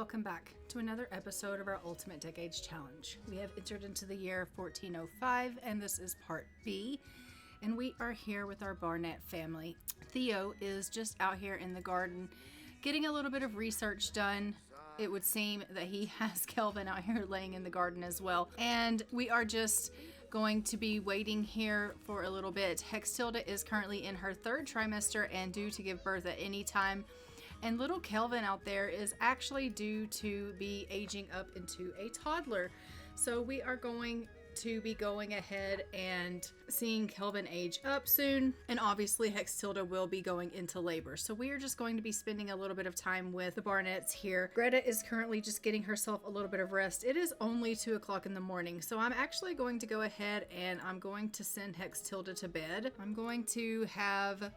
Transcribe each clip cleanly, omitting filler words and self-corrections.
welcome back to another episode of our Ultimate Decades Challenge. We have entered into the year 1405 and this is part B, and we are here with our Barnett family. Theo is just out here in the garden getting a little bit of research done. It would seem that he has Kelvin out here laying in the garden as well, and we are just going to be waiting here for a little bit. Hextilda is currently in her third trimester and due to give birth at any time. And little Kelvin out there is actually due to be aging up into a toddler. So we are going to be going ahead and seeing Kelvin age up soon. And obviously Hextilda will be going into labor. So we are just going to be spending a little bit of time with the Barnetts here. Greta is currently just getting herself a little bit of rest. It is only 2 o'clock in the morning. So I'm actually going to go ahead and I'm going to send Hextilda to bed. I'm going to have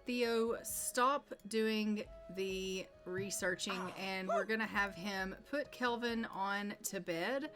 Theo stop doing the researching and we're gonna have him put Kelvin on to bed,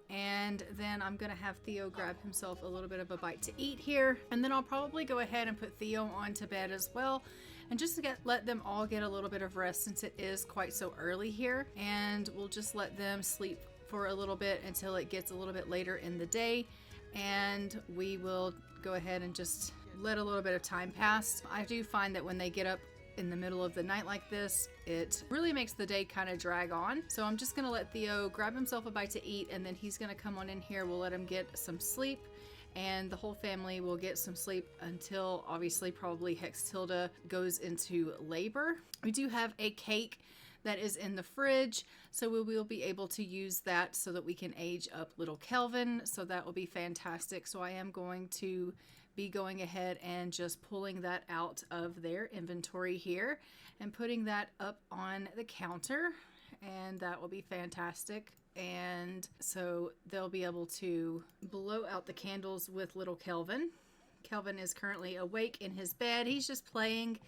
and then I'm gonna have Theo grab himself a little bit of a bite to eat here, and then I'll probably go ahead and put Theo on to bed as well, and just to let them all get a little bit of rest since it is quite so early here, and we'll just let them sleep for a little bit until it gets a little bit later in the day, and we will go ahead and just let a little bit of time pass. I do find that when they get up in the middle of the night like this, it really makes the day kind of drag on. So I'm just gonna let Theo grab himself a bite to eat, and then he's gonna come on in here. We'll let him get some sleep, and the whole family will get some sleep until obviously probably Hextilda goes into labor. We do have a cake that is in the fridge, so we will be able to use that so that we can age up little Kelvin. So that will be fantastic. So I am going to be going ahead and just pulling that out of their inventory here and putting that up on the counter, and that will be fantastic. And so they'll be able to blow out the candles with little Kelvin. Kelvin is currently awake in his bed. He's just playing,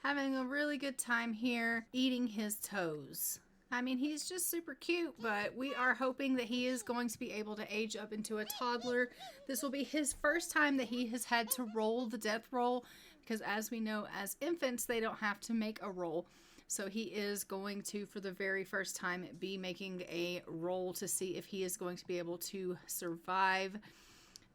having a really good time here, eating his toes. I mean, he's just super cute, but we are hoping that he is going to be able to age up into a toddler. This will be his first time that he has had to roll the death roll, because as we know, as infants, they don't have to make a roll. So he is going to, for the very first time, be making a roll to see if he is going to be able to survive.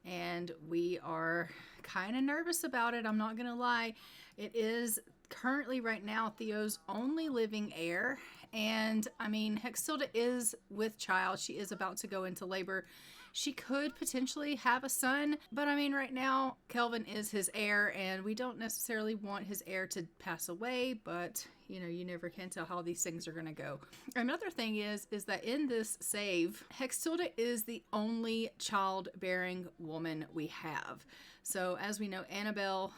And we are kind of nervous about it, I'm not gonna lie. It is currently right now Theo's only living heir, and I mean, Hextilda is with child. She is about to go into labor. She could potentially have a son, but I mean, right now Kelvin is his heir, and we don't necessarily want his heir to pass away, but you know, you never can tell how these things are going to go. Another thing is that in this save, Hextilda is the only childbearing woman we have. So as we know, Annabelle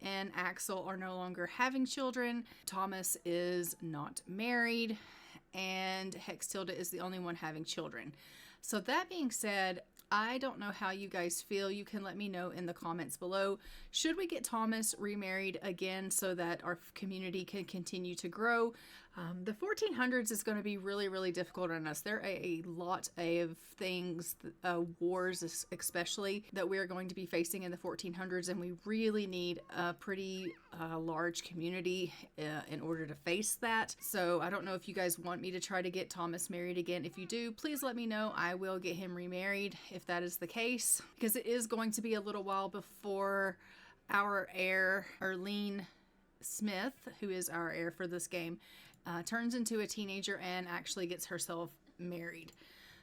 and Axel are no longer having children. Thomas is not married, and Hextilda is the only one having children. So that being said, I don't know how you guys feel. You can let me know in the comments below. Should we get Thomas remarried again so that our community can continue to grow? The 1400s is going to be really, really difficult on us. There are a lot of things, wars especially, that we're going to be facing in the 1400s, and we really need a pretty large community in order to face that. So I don't know if you guys want me to try to get Thomas married again. If you do, please let me know. I will get him remarried if that is the case, because it is going to be a little while before our heir, Arlene Smith, who is our heir for this game, turns into a teenager and actually gets herself married.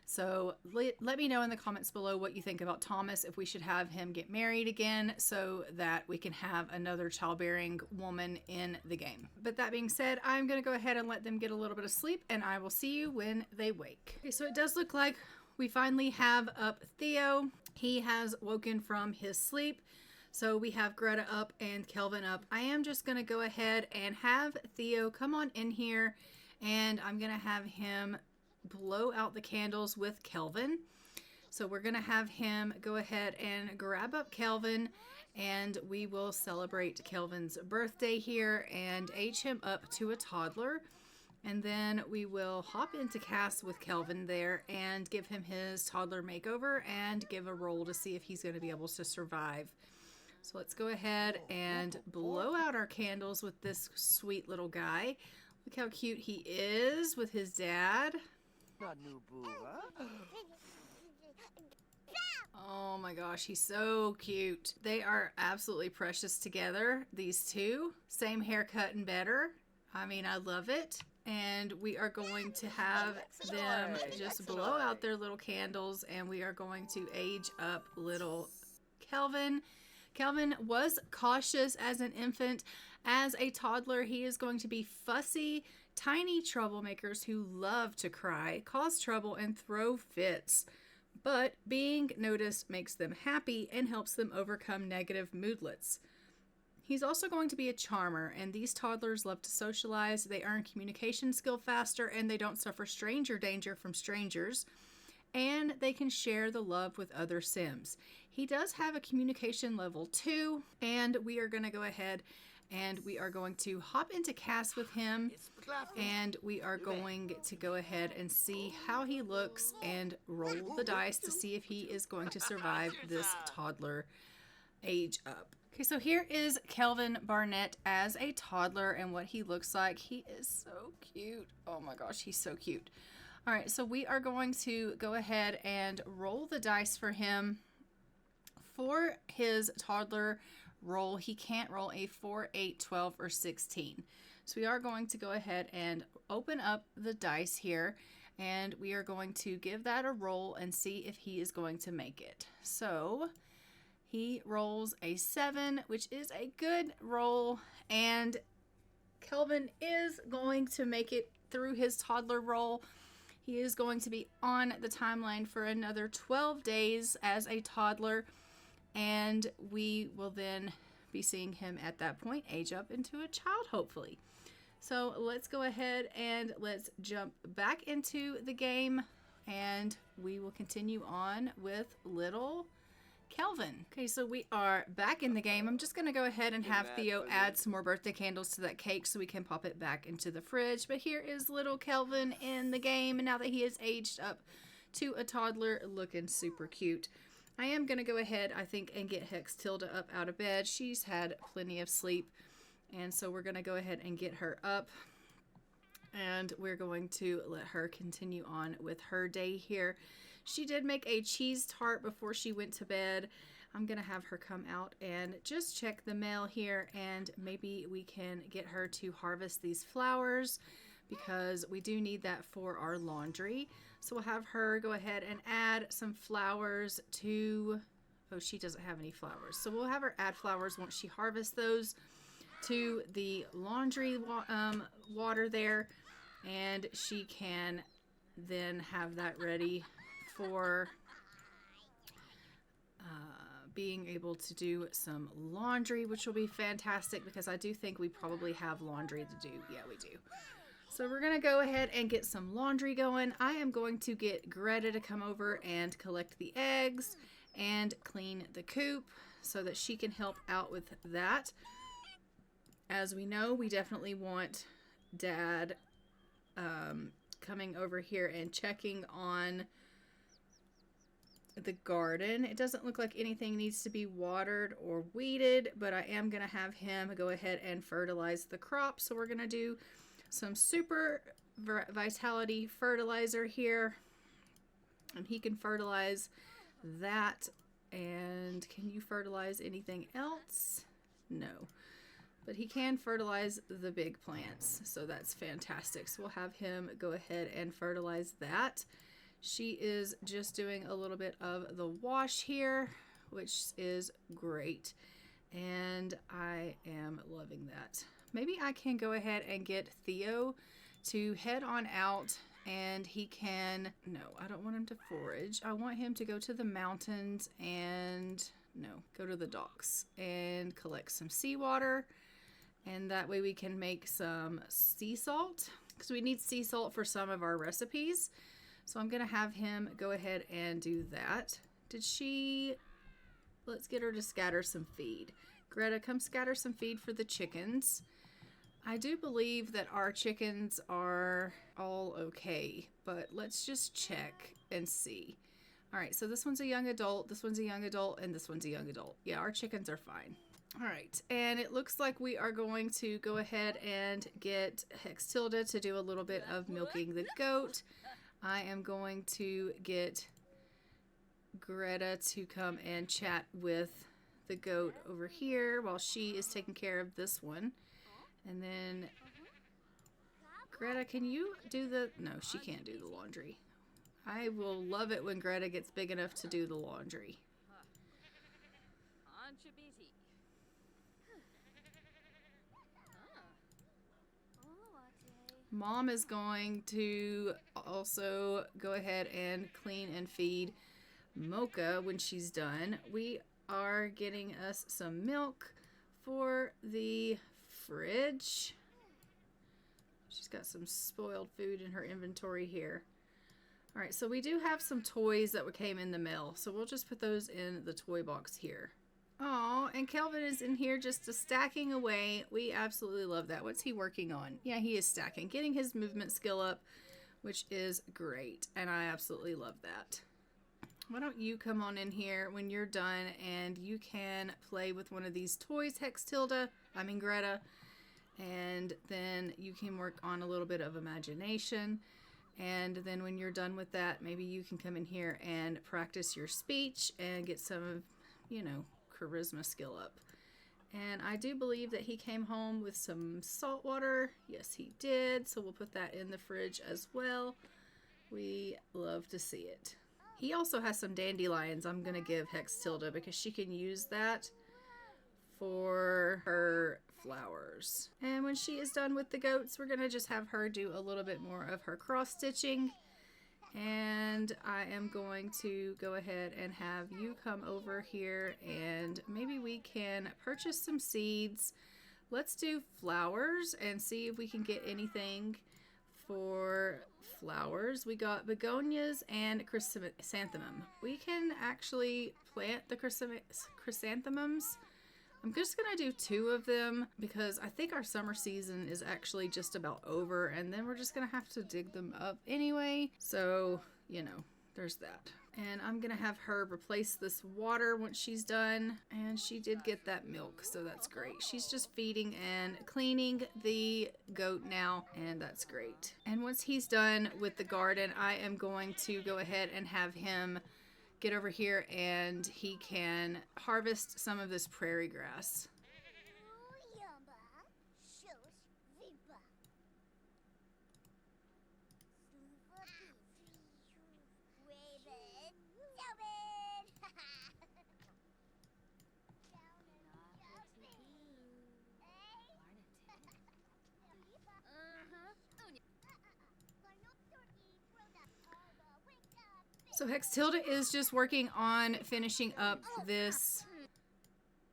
So let me know in the comments below what you think about Thomas, if we should have him get married again so that we can have another childbearing woman in the game. But that being said, I'm going to go ahead and let them get a little bit of sleep, and I will see you when they wake. Okay, so it does look like we finally have up Theo. He has woken from his sleep. So we have Greta up and Kelvin up. I am just going to go ahead and have Theo come on in here, and I'm going to have him blow out the candles with Kelvin. So we're going to have him go ahead and grab up Kelvin, and we will celebrate Kelvin's birthday here and age him up to a toddler. And then we will hop into Cass with Kelvin there and give him his toddler makeover and give a roll to see if he's going to be able to survive. So let's go ahead and blow out our candles with this sweet little guy. Look how cute he is with his dad. Oh my gosh, he's so cute. They are absolutely precious together, these two. Same haircut and better. I mean, I love it. And we are going to have them just blow out their little candles, and we are going to age up little Kelvin. Kelvin was cautious as an infant. As a toddler, he is going to be fussy, tiny troublemakers who love to cry, cause trouble, and throw fits. But being noticed makes them happy and helps them overcome negative moodlets. He's also going to be a charmer, and these toddlers love to socialize. They earn communication skill faster, and they don't suffer stranger danger from strangers. And they can share the love with other Sims. He does have a communication level 2, and we are going to go ahead and we are going to hop into cast with him, and we are going to go ahead and see how he looks and roll the dice to see if he is going to survive this toddler age up. Okay, so here is Kelvin Barnett as a toddler and what he looks like. He is so cute. Oh my gosh, he's so cute. All right, so we are going to go ahead and roll the dice for him. For his toddler roll, he can't roll a 4, 8, 12, or 16. So we are going to go ahead and open up the dice here, and we are going to give that a roll and see if he is going to make it. So he rolls a 7, which is a good roll, and Kelvin is going to make it through his toddler roll. He is going to be on the timeline for another 12 days as a toddler, and we will then be seeing him at that point age up into a child, hopefully. So let's go ahead and let's jump back into the game, and we will continue on with little Kelvin. Okay, so we are back in the game. I'm just going to go ahead and have Theo add some more birthday candles to that cake so we can pop it back into the fridge. But here is little Kelvin in the game, and now that he is aged up to a toddler, looking super cute. I am going to go ahead, I think, and get Hex Tilda up out of bed. She's had plenty of sleep, and so we're going to go ahead and get her up, and we're going to let her continue on with her day here. She did make a cheese tart before she went to bed. I'm going to have her come out and just check the mail here, and maybe we can get her to harvest these flowers because we do need that for our laundry. So we'll have her go ahead and add some flowers to... Oh, she doesn't have any flowers. So we'll have her add flowers once she harvests those to the laundry water there, and she can then have that ready for being able to do some laundry, which will be fantastic because I do think we probably have laundry to do. Yeah, we do. So we're going to go ahead and get some laundry going. I am going to get Greta to come over and collect the eggs and clean the coop so that she can help out with that. As we know, we definitely want Dad coming over here and checking on the garden. It doesn't look like anything needs to be watered or weeded, but I am going to have him go ahead and fertilize the crop. So we're going to do some super vitality fertilizer here, and he can fertilize that. And can you fertilize anything else? No, but he can fertilize the big plants, so that's fantastic. So we'll have him go ahead and fertilize that. She is just doing a little bit of the wash here, which is great, and I am loving that. Maybe I can go ahead and get Theo to head on out, and he can... No, I don't want him to forage. I want him to go to the mountains and... No, go to the docks and collect some seawater, and that way we can make some sea salt, because we need sea salt for some of our recipes. So I'm going to have him go ahead and do that. Did she... Let's get her to scatter some feed. Greta, come scatter some feed for the chickens. I do believe that our chickens are all okay, but let's just check and see. All right, so this one's a young adult, this one's a young adult, and this one's a young adult. Yeah, our chickens are fine. All right, and it looks like we are going to go ahead and get Hextilda to do a little bit of milking the goat. I am going to get Greta to come and chat with the goat over here while she is taking care of this one. And then, Greta, can you do the... No, she can't do the laundry. I will love it when Greta gets big enough to do the laundry. Mom is going to also go ahead and clean and feed Mocha when she's done. We are getting us some milk for the fridge. She's got some spoiled food in her inventory here. All right, so we do have some toys that came in the mail, so we'll just put those in the toy box here. Oh, and Kelvin is in here just stacking away. We absolutely love that. What's he working on? Yeah, he is stacking, getting his movement skill up, which is great, and I absolutely love that. Why don't you come on in here when you're done, and you can play with one of these toys, Greta, and then you can work on a little bit of imagination. And then when you're done with that, maybe you can come in here and practice your speech and get some, you know, charisma skill up. And I do believe that he came home with some salt water. Yes, he did. So we'll put that in the fridge as well. We love to see it. He also has some dandelions I'm going to give Hextilda because she can use that for her flowers. And when she is done with the goats, we're going to just have her do a little bit more of her cross stitching. And I am going to go ahead and have you come over here and maybe we can purchase some seeds. Let's do flowers and see if we can get anything for flowers. We got begonias and chrysanthemum. We can actually plant the chrysanthemums. I'm just going to do 2 of them because I think our summer season is actually just about over and then we're just going to have to dig them up anyway. So, you know, there's that. And I'm going to have her replace this water once she's done. And she did get that milk, so that's great. She's just feeding and cleaning the goat now, and that's great. And once he's done with the garden, I am going to go ahead and have him get over here and he can harvest some of this prairie grass. So Hextilda is just working on finishing up this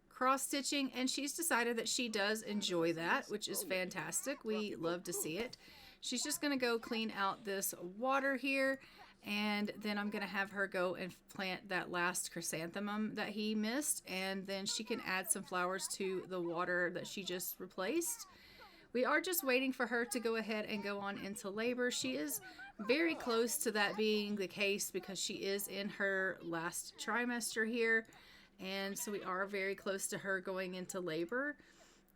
cross stitching and she's decided that she does enjoy that, which is fantastic. We love to see it. She's just going to go clean out this water here and then I'm going to have her go and plant that last chrysanthemum that he missed and then she can add some flowers to the water that she just replaced. We are just waiting for her to go ahead and go on into labor. She is very close to that being the case because she is in her last trimester here. And so we are very close to her going into labor.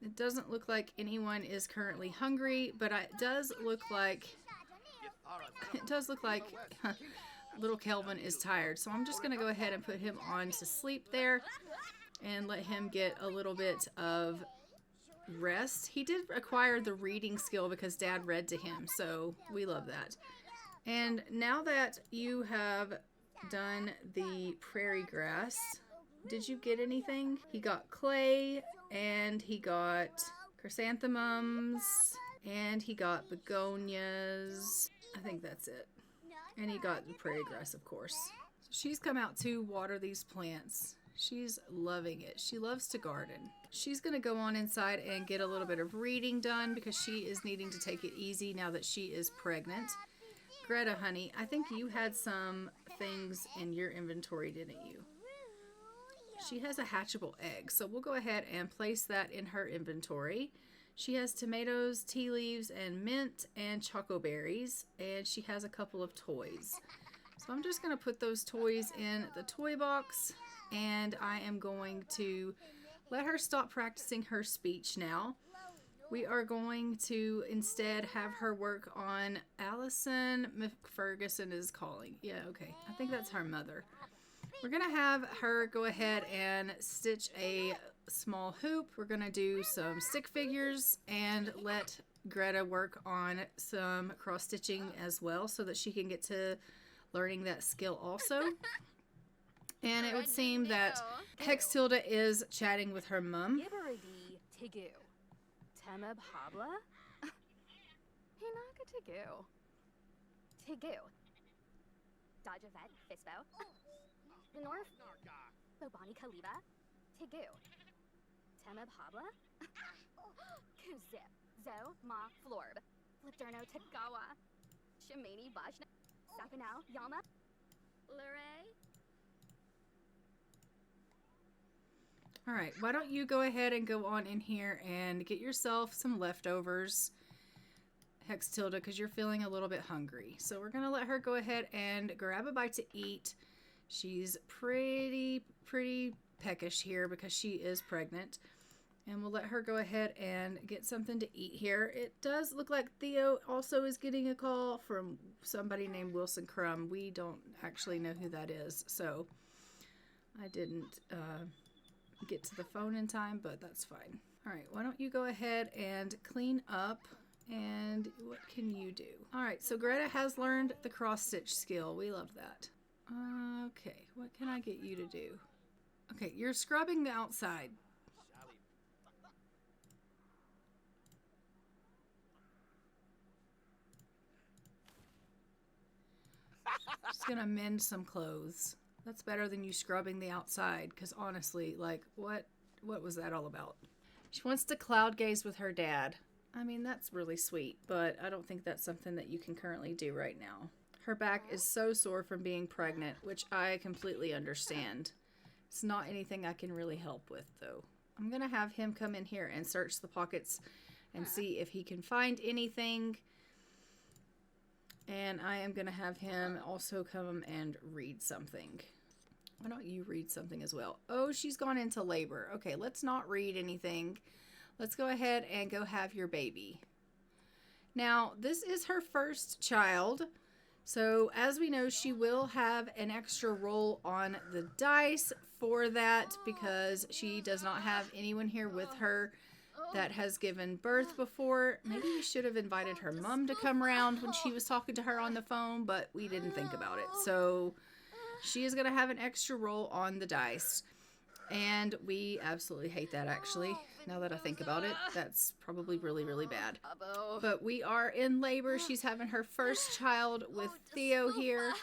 It doesn't look like anyone is currently hungry, but it does look like little Kelvin is tired. So I'm just going to go ahead and put him on to sleep there and let him get a little bit of rest. He did acquire the reading skill because Dad read to him, so we love that. And now that you have done the prairie grass, did you get anything? He got clay and he got chrysanthemums and he got begonias. I think that's it. And he got the prairie grass, of course. So she's come out to water these plants. She's loving it. She loves to garden. She's going to go on inside and get a little bit of reading done because she is needing to take it easy now that she is pregnant. Greta, honey, I think you had some things in your inventory, didn't you? She has a hatchable egg, so we'll go ahead and place that in her inventory. She has tomatoes, tea leaves, and mint, and choco berries, and she has a couple of toys. So I'm just going to put those toys in the toy box, and I am going to let her stop practicing her speech now. We are going to instead have her work on Allison McFerguson is calling. Yeah, okay. I think that's her mother. We're going to have her go ahead and stitch a small hoop. We're going to do some stick figures and let Greta work on some cross stitching as well so that she can get to learning that skill also. And it would seem that Hextilda is chatting with her mom. All right, why don't you go ahead and go on in here and get yourself some leftovers, Hextilda, because you're feeling a little bit hungry. So we're going to let her go ahead and grab a bite to eat. She's pretty peckish here because she is pregnant. And we'll let her go ahead and get something to eat here. It does look like Theo also is getting a call from somebody named Wilson Crumb. We don't actually know who that is, so I didn't get to the phone in time, but that's fine. All right, why don't you go ahead and clean up, and what can you do? All right, so Greta has learned the cross-stitch skill. We love that. Okay, what can I get you to do? Okay, you're scrubbing the outside. Just gonna mend some clothes. That's better than you scrubbing the outside, because honestly, like, what was that all about? She wants to cloud gaze with her dad. I mean, that's really sweet, but I don't think that's something that you can currently do right now. Her back is so sore from being pregnant, which I completely understand. It's not anything I can really help with, though. I'm gonna have him come in here and search the pockets and see if he can find anything. And I am going to have him also come and read something. Why don't you read something as well? Oh, she's gone into labor. Okay, let's not read anything. Let's go ahead and go have your baby. Now, this is her first child. So, as we know, she will have an extra roll on the dice for that because she does not have anyone here with her that has given birth before. Maybe we should have invited her mom to come around when she was talking to her on the phone, but we didn't think about it. So she is going to have an extra roll on the dice. And we absolutely hate that, actually. Now that I think about it, that's probably really bad. But we are in labor. She's having her first child with Theo here.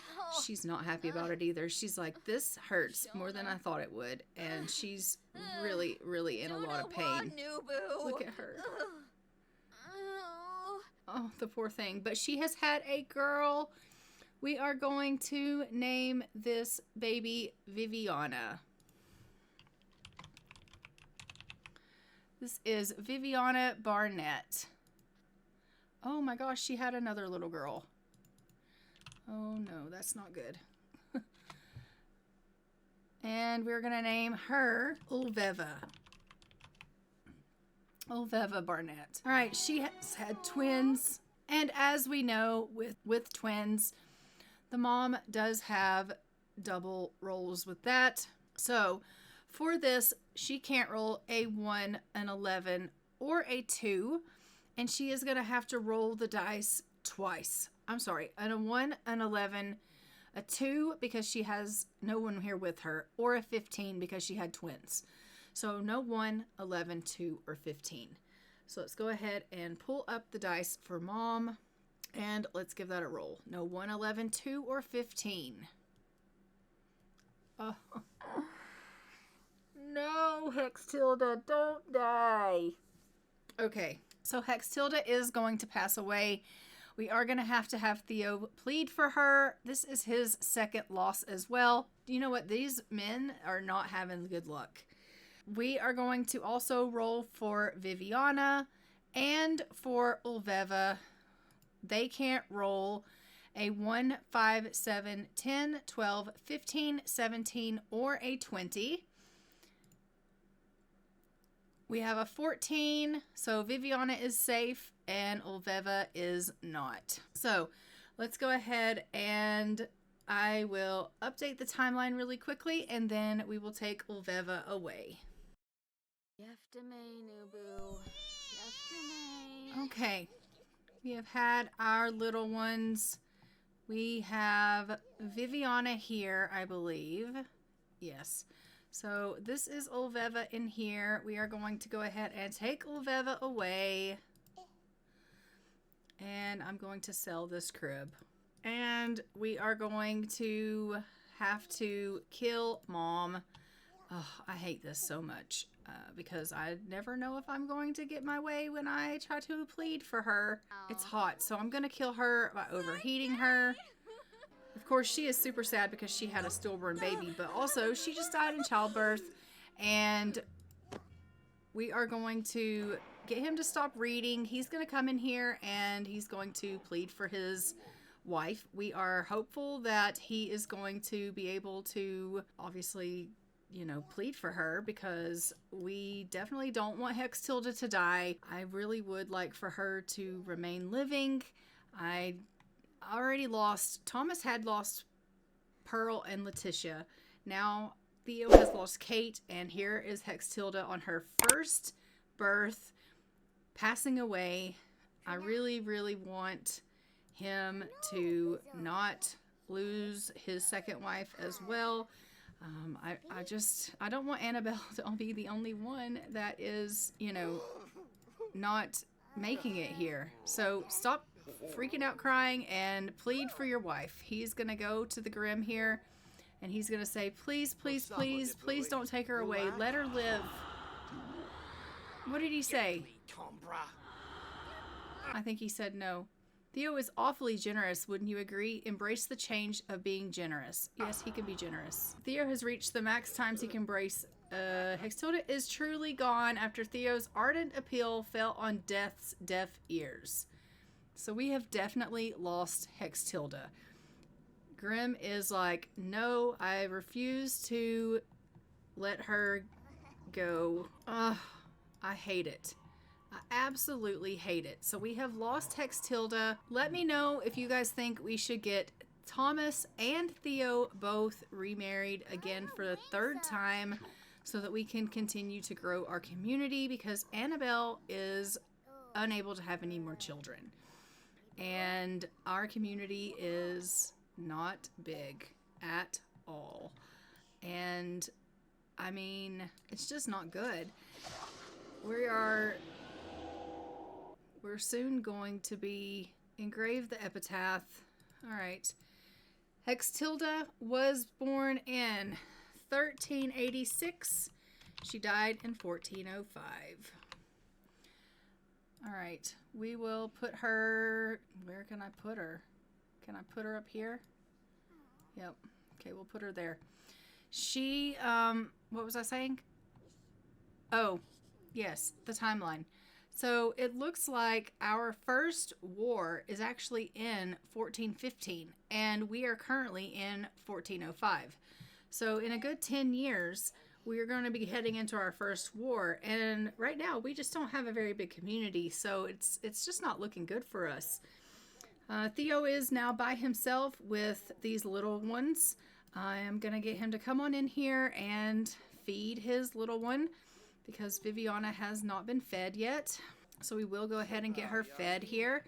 She's not happy about it either. She's like, this hurts more than I thought it would. And she's really in a lot of pain. Look at her. Oh, the poor thing. But she has had a girl. We are going to name this baby Viviana. This is Viviana Barnett. Oh my gosh, she had another little girl. Oh no, that's not good. And we're going to name her Ulveva. Ulveva Barnett. All right, she has had twins. And as we know, with twins, the mom does have double rolls with that. So for this, she can't roll a 1, an 11, or a 2. And she is going to have to roll the dice twice. I'm sorry, a 1, an 11, a 2 because she has no one here with her, or a 15 because she had twins. So no 1, 11, 2, or 15. So let's go ahead and pull up the dice for mom. And let's give that a roll. No 1, 11, 2, or 15. Oh. No, Hextilda, don't die. Okay, so Hextilda is going to pass away. We are going to have Theo plead for her. This is his second loss as well. You know what? These men are not having good luck. We are going to also roll for Viviana and for Ulveva. They can't roll a 1, 5, 7, 10, 12, 15, 17, or a 20. We have a 14, so Viviana is safe and Ulveva is not. So let's go ahead and I will update the timeline really quickly and then we will take Ulveva away. Okay, we have had our little ones. We have Viviana here, I believe. Yes. So this is Ulveva in here. We are going to go ahead and take Ulveva away. And I'm going to sell this crib. And we are going to have to kill Mom. Oh, I hate this so much because I never know if I'm going to get my way when I try to plead for her. It's hot, so I'm going to kill her by overheating her. Of course, she is super sad because she had a stillborn baby, but also she just died in childbirth. And we are going to get him to stop reading. He's going to come in here and he's going to plead for his wife. We are hopeful that he is going to be able to obviously, you know, plead for her because we definitely don't want Hextilda to die. I really would like for her to remain living. I already lost, Thomas had lost Pearl and Letitia. Now Theo has lost Kate, and here is Hextilda on her first birth, passing away. I really, really want him to not lose his second wife as well. I don't want Annabelle to be the only one that is, you know, not making it here. So stop freaking out crying and plead for your wife. He's going to go to the Grim here and he's going to say, please, please, please, please don't take her away. Let her live. What did he say? I think he said no. Theo is awfully generous, wouldn't you agree? Embrace the change of being generous. Yes, he can be generous. Theo has reached the max times he can embrace. Hextilda is truly gone after Theo's ardent appeal fell on Death's deaf ears. So we have definitely lost Hextilda. Grim is like, no, I refuse to let her go. Ugh, I hate it. I absolutely hate it. So we have lost Hextilda. Let me know if you guys think we should get Thomas and Theo both remarried again for the third time so that we can continue to grow our community because Annabelle is unable to have any more children. And our community is not big at all. And I mean, it's just not good. We're soon going to be engrave the epitaph. All right. Hextilda was born in 1386. She died in 1405. All right. We will put her... Where can I put her? Can I put her up here? Yep. Okay, we'll put her there. She, what was I saying? Oh, yes, the timeline. So it looks like our first war is actually in 1415, and we are currently in 1405. So in a good 10 years, we are going to be heading into our first war, and right now we just don't have a very big community, so it's just not looking good for us. Theo is now by himself with these little ones. I am going to get him to come on in here and feed his little one because Viviana has not been fed yet. So we will go ahead and get her fed here.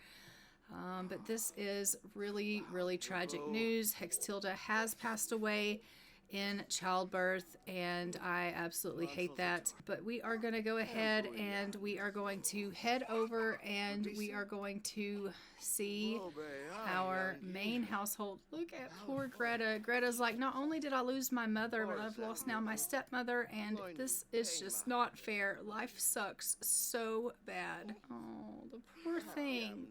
But this is really, really tragic news. Hextilda has passed away in childbirth, and I absolutely hate that. But we are going to go ahead and we are going to head over and we are going to see our main household. Look at poor Greta. Greta's like, not only did I lose my mother, but I've lost now my stepmother, and this is just not fair. Life sucks so bad. Oh, the poor thing.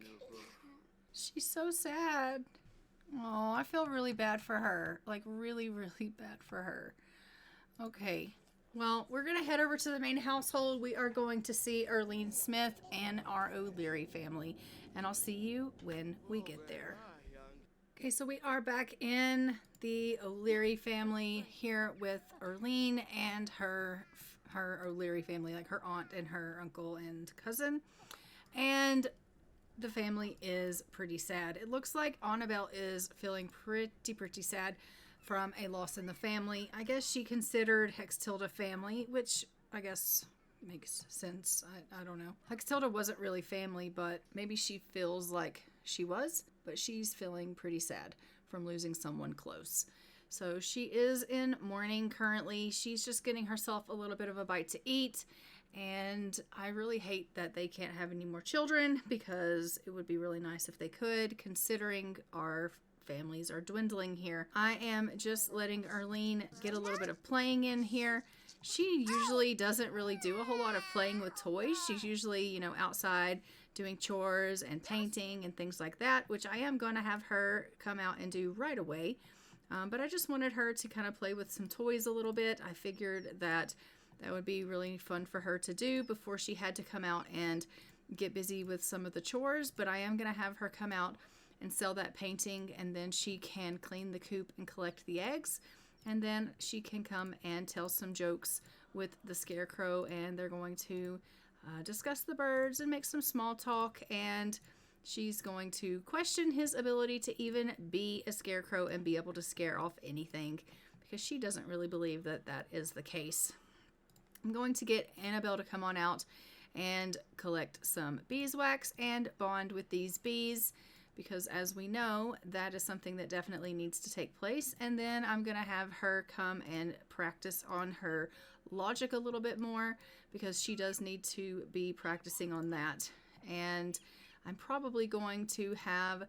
She's so sad. Oh, I feel really bad for her. Like, really, really bad for her. Okay. Well, we're going to head over to the main household. We are going to see Erlene Smith and our O'Leary family. And I'll see you when we get there. Okay, so we are back in the O'Leary family here with Erlene and her her O'Leary family, like her aunt and her uncle and cousin. And the family is pretty sad. It looks like Annabelle is feeling pretty sad from a loss in the family. I guess she considered Hextilda family, which I guess makes sense. I don't know. Hextilda wasn't really family, but maybe she feels like she was, but she's feeling pretty sad from losing someone close. So she is in mourning currently. She's just getting herself a little bit of a bite to eat. And I really hate that they can't have any more children, because it would be really nice if they could, considering our families are dwindling here. I am just letting Arlene get a little bit of playing in here. She usually doesn't really do a whole lot of playing with toys. She's usually, you know, outside doing chores and painting and things like that, which I am going to have her come out and do right away. But I just wanted her to kind of play with some toys a little bit. I figured that would be really fun for her to do before she had to come out and get busy with some of the chores. But I am going to have her come out and sell that painting, and then she can clean the coop and collect the eggs. And then she can come and tell some jokes with the scarecrow, and they're going to discuss the birds and make some small talk. And she's going to question his ability to even be a scarecrow and be able to scare off anything, because she doesn't really believe that that is the case. I'm going to get Annabelle to come on out and collect some beeswax and bond with these bees, because as we know, that is something that definitely needs to take place. And then I'm going to have her come and practice on her logic a little bit more, because she does need to be practicing on that. And I'm probably going to have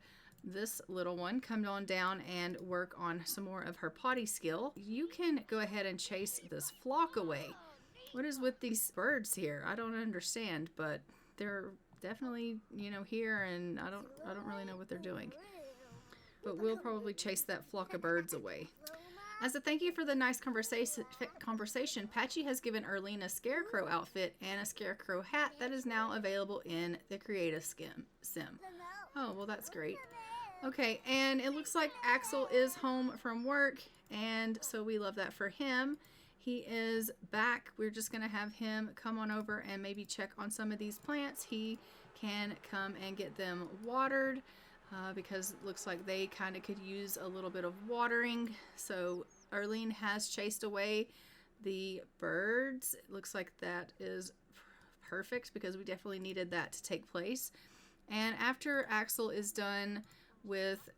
this little one come on down and work on some more of her potty skill. You can go ahead and chase this flock away. What is with these birds here? I don't understand, but they're definitely, you know, here, and I don't really know what they're doing. But we'll probably chase that flock of birds away. As a thank you for the nice conversation, Patchy has given Arlene a scarecrow outfit and a scarecrow hat that is now available in the creative sim. Oh, well, that's great. Okay, and it looks like Axel is home from work, and so we love that for him. He is back. We're just going to have him come on over and maybe check on some of these plants. He can come and get them watered because it looks like they kind of could use a little bit of watering. So Arlene has chased away the birds. It looks like that is perfect, because we definitely needed that to take place. And after Axel is done with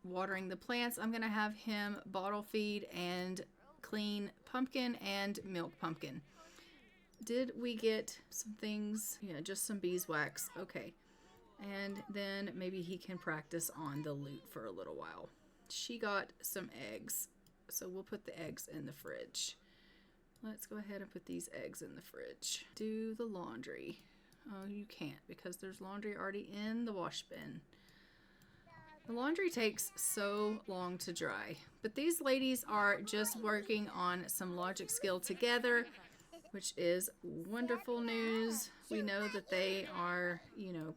watering the plants, I'm going to have him bottle feed and clean Pumpkin and milk Pumpkin. Did we get some things? Yeah, just some beeswax. Okay. And then maybe he can practice on the lute for a little while. She got some eggs, so we'll put the eggs in the fridge. Let's go ahead and put these eggs in the fridge. Do the laundry. Oh, you can't, because there's laundry already in the wash bin. The laundry takes so long to dry, but these ladies are just working on some logic skill together, which is wonderful news. We know that they are, you know,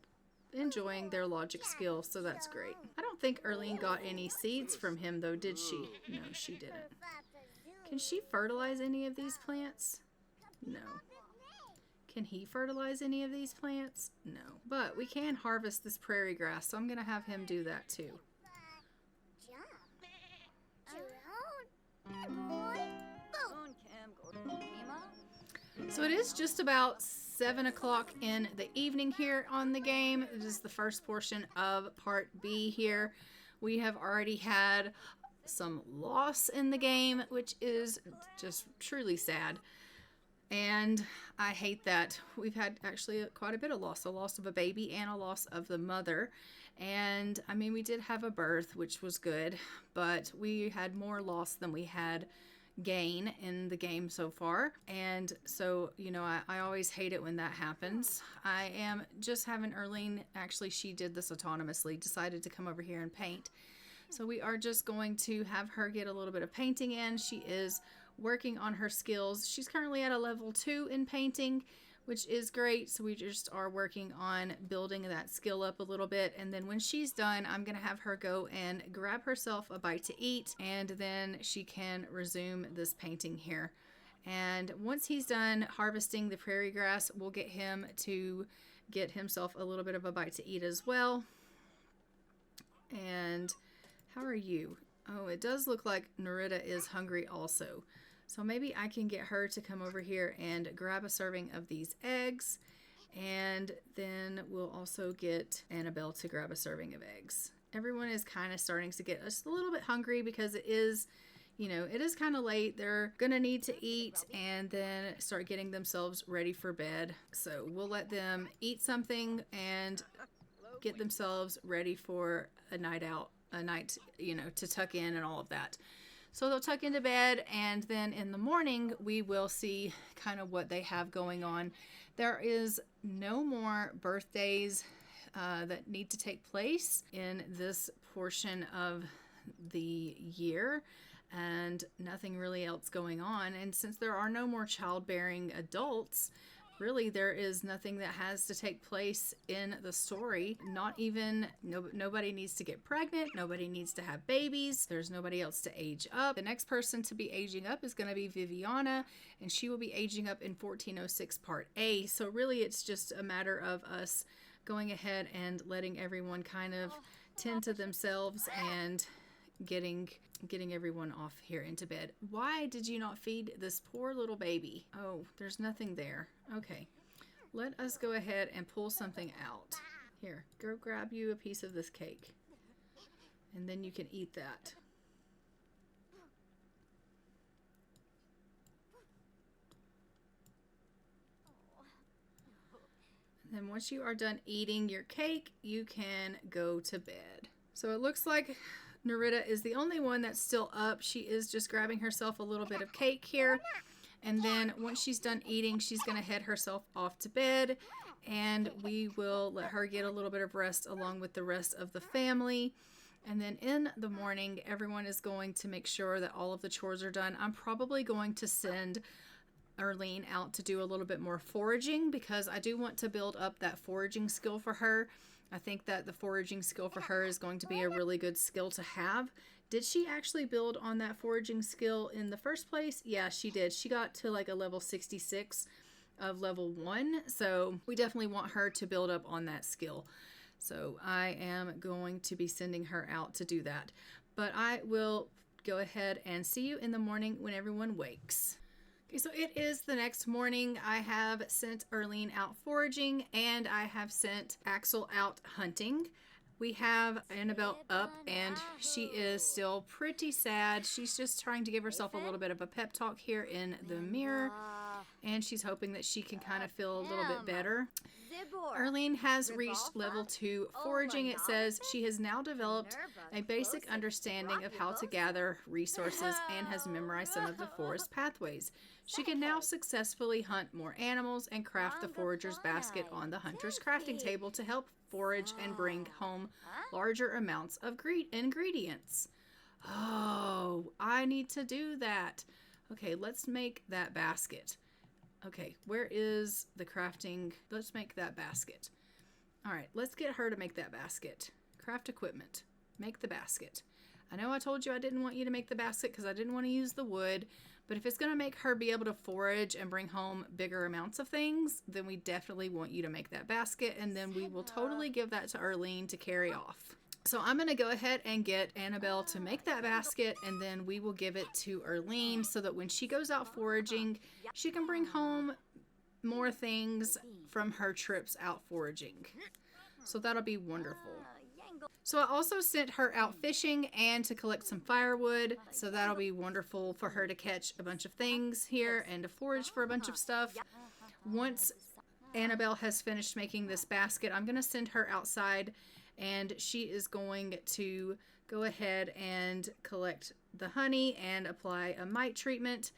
enjoying their logic skill, so that's great. I don't think Arlene got any seeds from him, though, did she? No, she didn't. Can she fertilize any of these plants? No. Can he fertilize any of these plants? No. But we can harvest this prairie grass, so I'm going to have him do that too. So it is just about 7 o'clock in the evening here on the game. It is the first portion of Part B here. We have already had some loss in the game, which is just truly sad. And I hate that. We've had actually quite a bit of loss. A loss of a baby and a loss of the mother. And I mean, we did have a birth, which was good, but we had more loss than we had gain in the game so far. And so, you know, I always hate it when that happens. I am just having Arlene, actually she did this autonomously, decided to come over here and paint. So we are just going to have her get a little bit of painting in. She is working on her skills. She's currently at a level 2 in painting, which is great. So we just are working on building that skill up a little bit. And then when she's done, I'm going to have her go and grab herself a bite to eat, and then she can resume this painting here. And once he's done harvesting the prairie grass, we'll get him to get himself a little bit of a bite to eat as well. And how are you? Oh, it does look like Narita is hungry also. So maybe I can get her to come over here and grab a serving of these eggs. And then we'll also get Annabelle to grab a serving of eggs. Everyone is kind of starting to get just a little bit hungry because it is, you know, it is kind of late. They're going to need to eat and then start getting themselves ready for bed. So we'll let them eat something and get themselves ready for a night out, you know, to tuck in and all of that. So they'll tuck into bed, and then in the morning we will see kind of what they have going on. There is no more birthdays that need to take place in this portion of the year, and nothing really else going on. And since there are no more childbearing adults, really there is nothing that has to take place in the story. Not even, nobody needs to get pregnant, nobody needs to have babies, there's nobody else to age up. The next person to be aging up is going to be Viviana, and she will be aging up in 1406 Part A. So really it's just a matter of us going ahead and letting everyone kind of tend to themselves and getting everyone off here into bed. Why did you not feed this poor little baby? Oh, there's nothing there. Okay, let us go ahead and pull something out. Here, go grab you a piece of this cake, and then you can eat that. And then once you are done eating your cake, you can go to bed. So it looks like Narita is the only one that's still up. She is just grabbing herself a little bit of cake here. And then once she's done eating, she's going to head herself off to bed. And we will let her get a little bit of rest along with the rest of the family. And then in the morning, everyone is going to make sure that all of the chores are done. I'm probably going to send Arlene out to do a little bit more foraging because I do want to build up that foraging skill for her. I think that the foraging skill for her is going to be a really good skill to have. Did she actually build on that foraging skill in the first place? Yeah, she did. She got to like a level 66 of level 1. So we definitely want her to build up on that skill. So I am going to be sending her out to do that. But I will go ahead and see you in the morning when everyone wakes. Okay, so it is the next morning. I have sent Arlene out foraging, and I have sent Axel out hunting. We have Annabelle up, and she is still pretty sad. She's just trying to give herself a little bit of a pep talk here in the mirror, and she's hoping that she can kind of feel a little bit better. Arlene has reached level 2 foraging. It says she has now developed a basic understanding of how to gather resources and has memorized some of the forest pathways. She can now successfully hunt more animals and craft the forager's basket on the hunter's crafting table to help forage and bring home larger amounts of ingredients. Oh, I need to do that. Okay, let's make that basket. Okay, where is the crafting? Let's make that basket. All right, let's get her to make that basket. Craft equipment. Make the basket. I know I told you I didn't want you to make the basket because I didn't want to use the wood, but if it's going to make her be able to forage and bring home bigger amounts of things, then we definitely want you to make that basket, and then we will totally give that to Arlene to carry off. So I'm going to go ahead and get Annabelle to make that basket, and then we will give it to Arlene so that when she goes out foraging, she can bring home more things from her trips out foraging. So that'll be wonderful. So I also sent her out fishing and to collect some firewood. So that'll be wonderful for her to catch a bunch of things here and to forage for a bunch of stuff. Once Annabelle has finished making this basket, I'm going to send her outside, and she is going to go ahead and collect the honey and apply a mite treatment,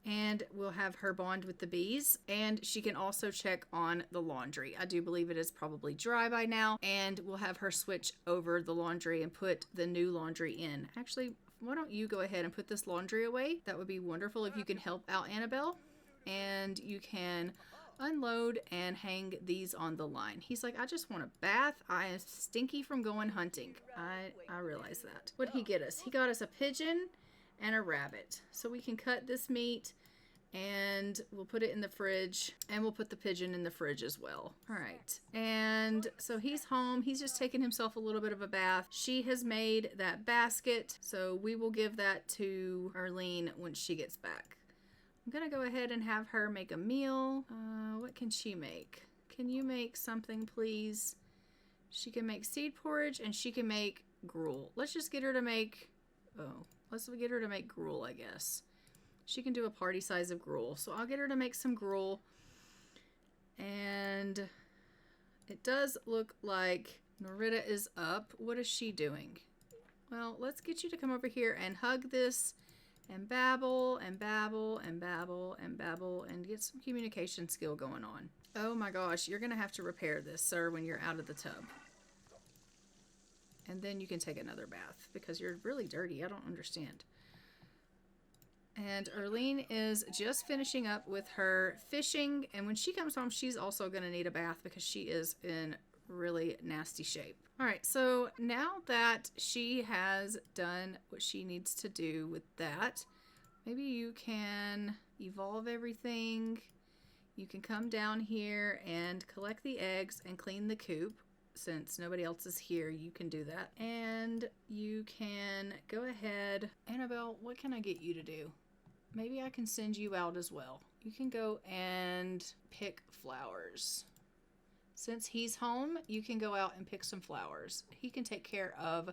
and we'll have her bond with the bees, and she can also check on the laundry. I do believe it is probably dry by now, and we'll have her switch over the laundry and put the new laundry in. Actually, why don't you go ahead and put this laundry away? That would be wonderful if you can help out Annabelle, and you can unload and hang these on the line. He's like, I just want a bath. I am stinky from going hunting. I realize that. What did he get us? He got us a pigeon and a rabbit. So we can cut this meat And we'll put it in the fridge, and we'll put the pigeon in the fridge as well. All right. And so he's home. He's just taking himself a little bit of a bath. She has made that basket, so we will give that to Arlene when she gets back. I'm going to go ahead and have her make a meal. What can she make? Can you make something, please? She can make seed porridge, and she can make gruel. Let's just get her to make... let's get her to make gruel, I guess. She can do a party size of gruel. So I'll get her to make some gruel. And it does look like Norita is up. What is she doing? Well, let's get you to come over here and hug this and babble and babble and babble and babble and get some communication skill going on. Oh my gosh, you're going to have to repair this, sir, when you're out of the tub. And then you can take another bath because you're really dirty. I don't understand. And Arlene is just finishing up with her fishing. And when she comes home, she's also going to need a bath because she is in really nasty shape. All right, so now that she has done what she needs to do with that, maybe you can evolve everything. You can come down here and collect the eggs and clean the coop. Since nobody else is here, you can do that. And you can go ahead. Annabelle, what can I get you to do? Maybe I can send you out as well. You can go and pick flowers. Since he's home, you can go out and pick some flowers. He can take care of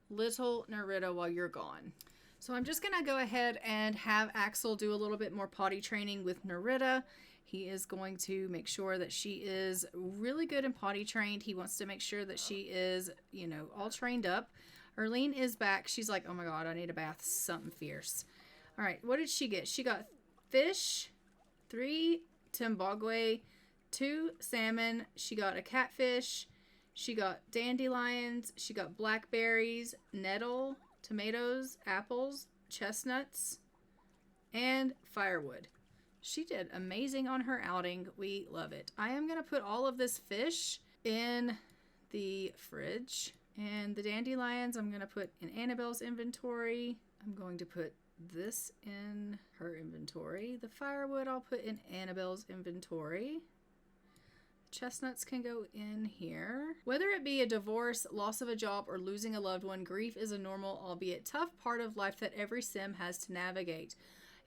little Norita while you're gone. So I'm just going to go ahead and have Axel do a little bit more potty training with Norita. He is going to make sure that she is really good and potty trained. He wants to make sure that she is, you know, all trained up. Arlene is back. She's like, oh my God, I need a bath. Something fierce. All right, what did she get? She got fish, 3 timbogwe, 2 salmon. She got a catfish. She got dandelions. She got blackberries, nettle, tomatoes, apples, chestnuts, and firewood. She did amazing on her outing. We love it. I am going to put all of this fish in the fridge. And the dandelions I'm going to put in Annabelle's inventory. I'm going to put this in her inventory. The firewood I'll put in Annabelle's inventory. Chestnuts can go in here. Whether it be a divorce, loss of a job, or losing a loved one, grief is a normal, albeit tough, part of life that every sim has to navigate.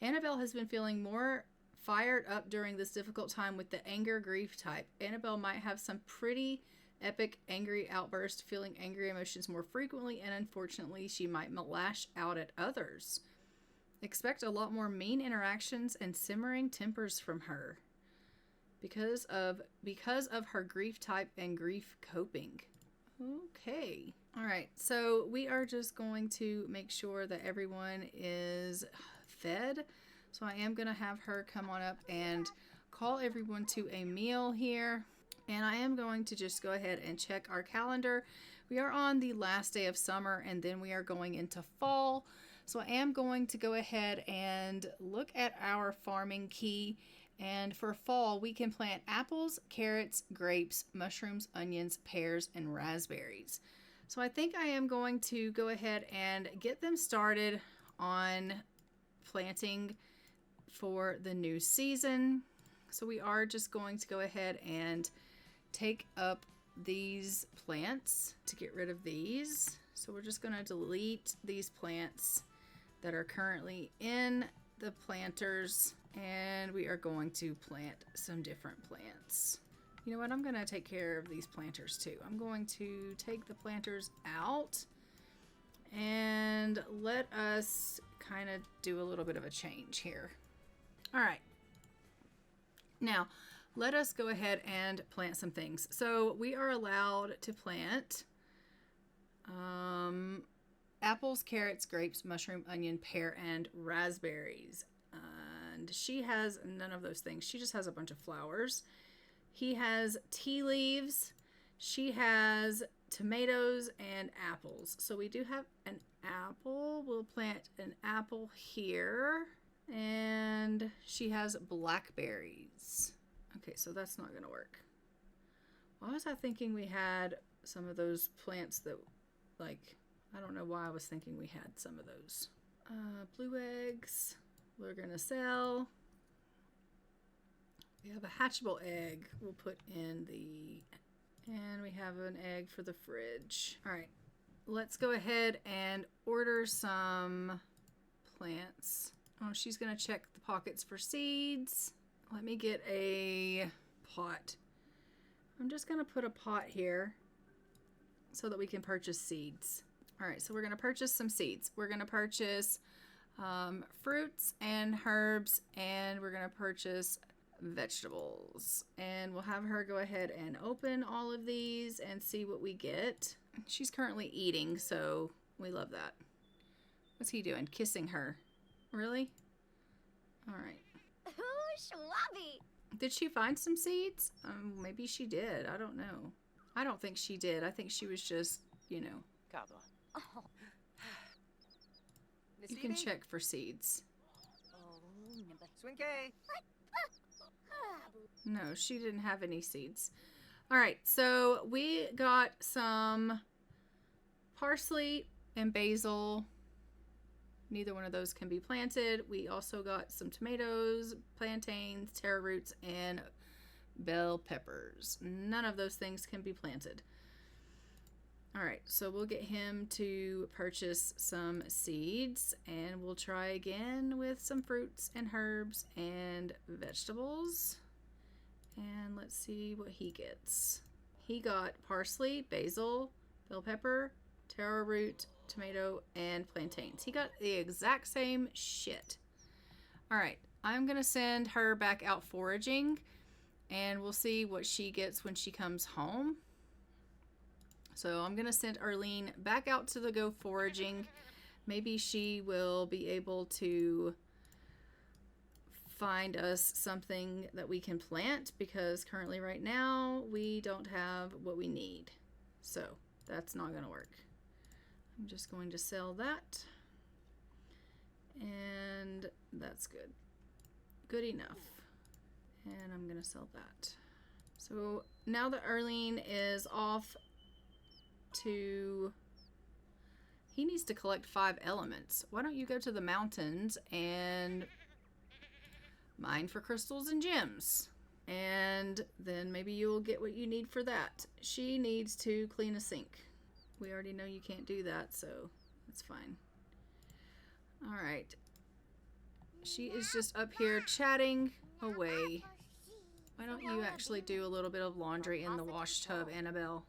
Annabelle has been feeling more fired up during this difficult time with the anger grief type. Annabelle might have some pretty epic angry outbursts, feeling angry emotions more frequently, and unfortunately she might lash out at others. Expect a lot more mean interactions and simmering tempers from her because of her grief type and grief coping. Okay. All right. So we are just going to make sure that everyone is fed. So I am going to have her come on up and call everyone to a meal here. And I am going to just go ahead and check our calendar. We are on the last day of summer and then we are going into fall. So I am going to go ahead and look at our farming key. And for fall, we can plant apples, carrots, grapes, mushrooms, onions, pears, and raspberries. So I think I am going to go ahead and get them started on planting for the new season. So we are just going to go ahead and take up these plants to get rid of these. So we're just going to delete these plants that are currently in the planters, and we are going to plant some different plants. You know what? I'm going to take care of these planters too. I'm going to take the planters out and let us kind of do a little bit of a change here. All right. Now, let us go ahead and plant some things. So we are allowed to plant apples, carrots, grapes, mushroom, onion, pear, and raspberries. And she has none of those things. She just has a bunch of flowers. He has tea leaves. She has tomatoes and apples. So we do have an apple. We'll plant an apple here. And she has blackberries. Okay, so that's not going to work. Why was I thinking we had some of those plants that, like, I don't know why I was thinking we had some of those. Blue eggs, we're going to sell. We have a hatchable egg. We'll put in the... And we have an egg for the fridge. All right. Let's go ahead and order some plants. Oh, she's going to check the pockets for seeds. Let me get a pot. I'm just going to put a pot here so that we can purchase seeds. All right, so we're going to purchase some seeds. We're going to purchase fruits and herbs, and we're going to purchase vegetables. And we'll have her go ahead and open all of these and see what we get. She's currently eating, so we love that. What's he doing? Kissing her. Really? All right. Did she find some seeds? Maybe she did. I don't know. I don't think she did. I think she was just, you know. You can check for seeds. No, she didn't have any seeds. All right, so we got some parsley and basil. Neither one of those can be planted. We also got some tomatoes, plantains, taro roots, and bell peppers. None of those things can be planted. All right, so we'll get him to purchase some seeds, and we'll try again with some fruits and herbs and vegetables. And let's see what he gets. He got parsley, basil, bell pepper, taro root, tomato, and plantains. He got the exact same shit. All right, I'm gonna send her back out foraging, and we'll see what she gets when she comes home. So I'm gonna send Arlene back out to the go foraging. Maybe she will be able to find us something that we can plant, because currently right now we don't have what we need. So that's not gonna work. I'm just going to sell that, and that's good. Good enough. And I'm gonna sell that. So now that Arlene is off to... He needs to collect 5 elements. Why don't you go to the mountains and mine for crystals and gems? And then maybe you'll get what you need for that. She needs to clean a sink. We already know you can't do that, so that's fine. All right. She is just up here chatting away. Why don't you actually do a little bit of laundry in the wash tub, Annabelle?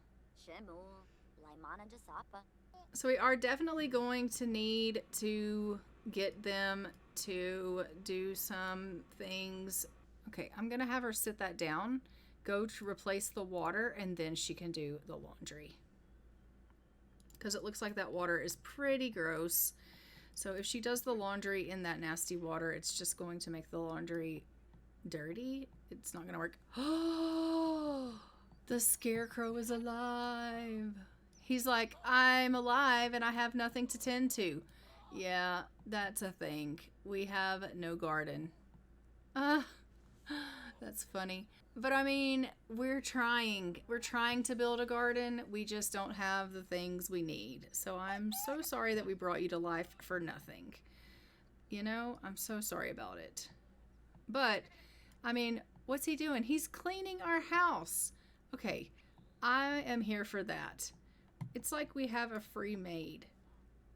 So we are definitely going to need to get them to do some things. Okay, I'm going to have her sit that down, go to replace the water, and then she can do the laundry. Because it looks like that water is pretty gross. So if she does the laundry in that nasty water, it's just going to make the laundry dirty. It's not going to work. Oh, the scarecrow is alive. He's like, I'm alive and I have nothing to tend to. Yeah, that's a thing. We have no garden. That's funny. But I mean, we're trying. We're trying to build a garden. We just don't have the things we need. So I'm so sorry that we brought you to life for nothing. You know, I'm so sorry about it. But, I mean, what's he doing? He's cleaning our house. Okay, I am here for that. It's like we have a free maid.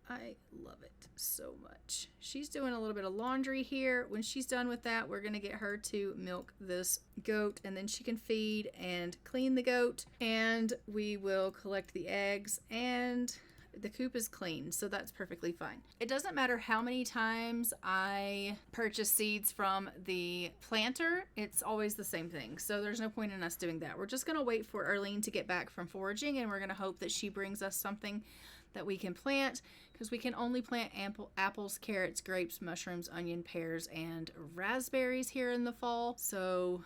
I love it so much. She's doing a little bit of laundry here. When she's done with that, we're going to get her to milk this goat, and then she can feed and clean the goat, and we will collect the eggs, and the coop is clean, so that's perfectly fine. It doesn't matter how many times I purchase seeds from the planter, it's always the same thing. So there's no point in us doing that. We're just going to wait for Arlene to get back from foraging, and we're going to hope that she brings us something that we can plant, because we can only plant apples, carrots, grapes, mushrooms, onion, pears, and raspberries here in the fall. So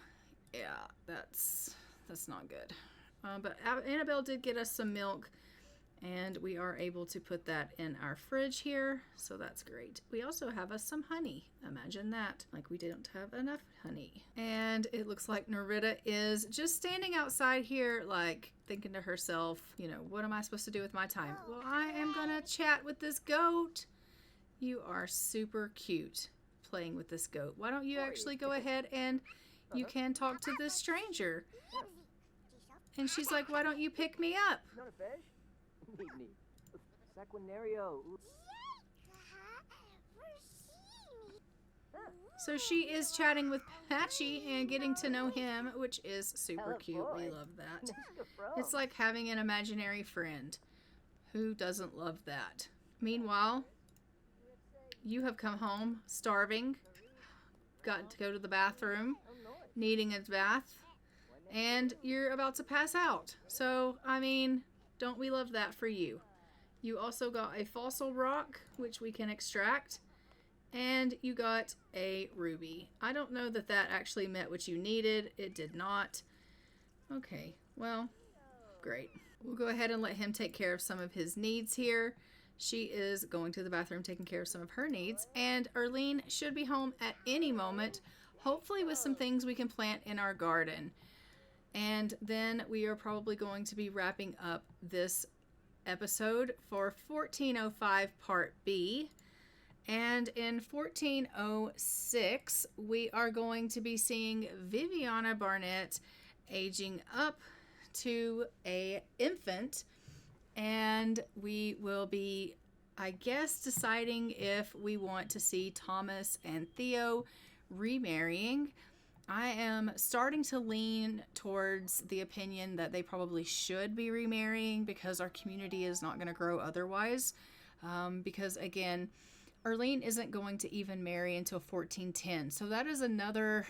yeah, that's not good. But Annabelle did get us some milk, and we are able to put that in our fridge here, so that's great. We also have us some honey. Imagine that. Like, we didn't have enough honey. And it looks like Nerita is just standing outside here, like, thinking to herself, you know, what am I supposed to do with my time? Well, I am gonna chat with this goat. You are super cute playing with this goat. Why don't you actually go ahead and you can talk to this stranger. And she's like, why don't you pick me up? So she is chatting with Patchy and getting to know him, which is super cute. We love that. It's like having an imaginary friend. Who doesn't love that? Meanwhile, you have come home starving, got to go to the bathroom, needing a bath, and you're about to pass out. So, I mean, don't we love that for you? You also got a fossil rock, which we can extract. And you got a ruby. I don't know that that actually met what you needed. It did not. Okay, well, great. We'll go ahead and let him take care of some of his needs here. She is going to the bathroom, taking care of some of her needs. And Erlene should be home at any moment, hopefully with some things we can plant in our garden. And then we are probably going to be wrapping up this episode for 1405 Part B. And in 1406, we are going to be seeing Viviana Barnett aging up to an infant. And we will be, I guess, deciding if we want to see Thomas and Theo remarrying. I am starting to lean towards the opinion that they probably should be remarrying because our community is not going to grow otherwise. Because, again, Erlene isn't going to even marry until 1410. So that is another,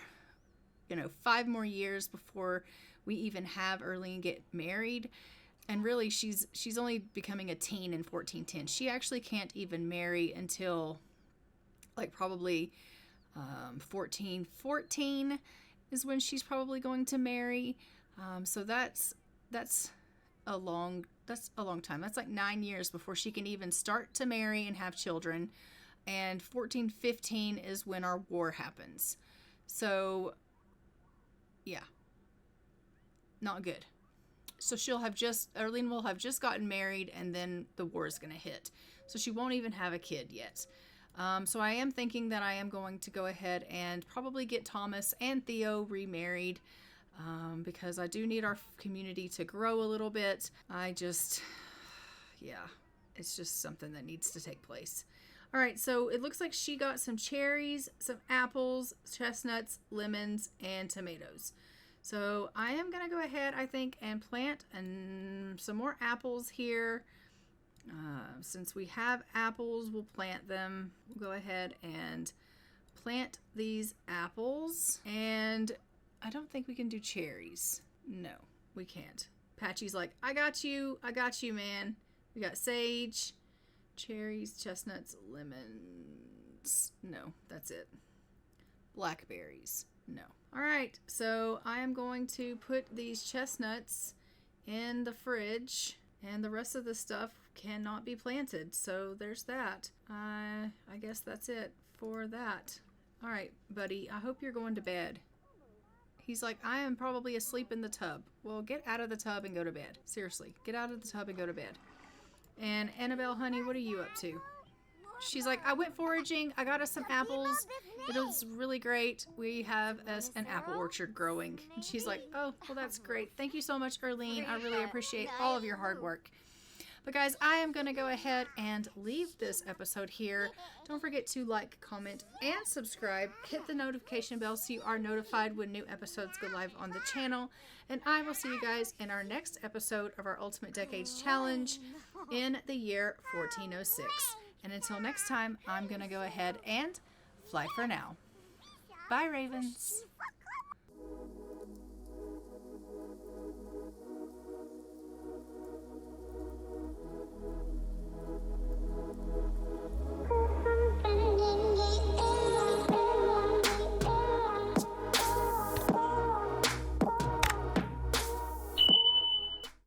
5 more years before we even have Erlene get married. And really, she's only becoming a teen in 1410. She actually can't even marry until probably 1414 is when she's probably going to marry. So that's a long time. That's like 9 years before she can even start to marry and have children. And 1415 is when our war happens. So, yeah. Not good. So Erlene will have just gotten married and then the war is going to hit. So she won't even have a kid yet. So I am thinking that I am going to go ahead and probably get Thomas and Theo remarried. Because I do need our community to grow a little bit. It's just something that needs to take place. All right, so it looks like she got some cherries, some apples, chestnuts, lemons, and tomatoes. So I am going to go ahead, I think, and plant some more apples here. Since we have apples, we'll plant them. We'll go ahead and plant these apples. And I don't think we can do cherries. No, we can't. Patchy's like, I got you, man. We got sage, cherries, chestnuts, lemons. No, that's it. Blackberries. No. All right, so I am going to put these chestnuts in the fridge, and the rest of the stuff cannot be planted. So there's that. I guess that's it for that. All right, buddy, I hope you're going to bed. He's like, I am probably asleep in the tub. Well, get out of the tub and go to bed. Seriously, get out of the tub and go to bed. And Annabelle, honey, what are you up to? She's like, I went foraging. I got us some apples. It was really great. We have an apple orchard growing. And she's like, oh, well, that's great. Thank you so much, Erlene. I really appreciate all of your hard work. But guys, I am going to go ahead and leave this episode here. Don't forget to like, comment, and subscribe. Hit the notification bell so you are notified when new episodes go live on the channel. And I will see you guys in our next episode of our Ultimate Decades Challenge in the year 1406. And until next time, I'm going to go ahead and fly for now. Bye, Ravens.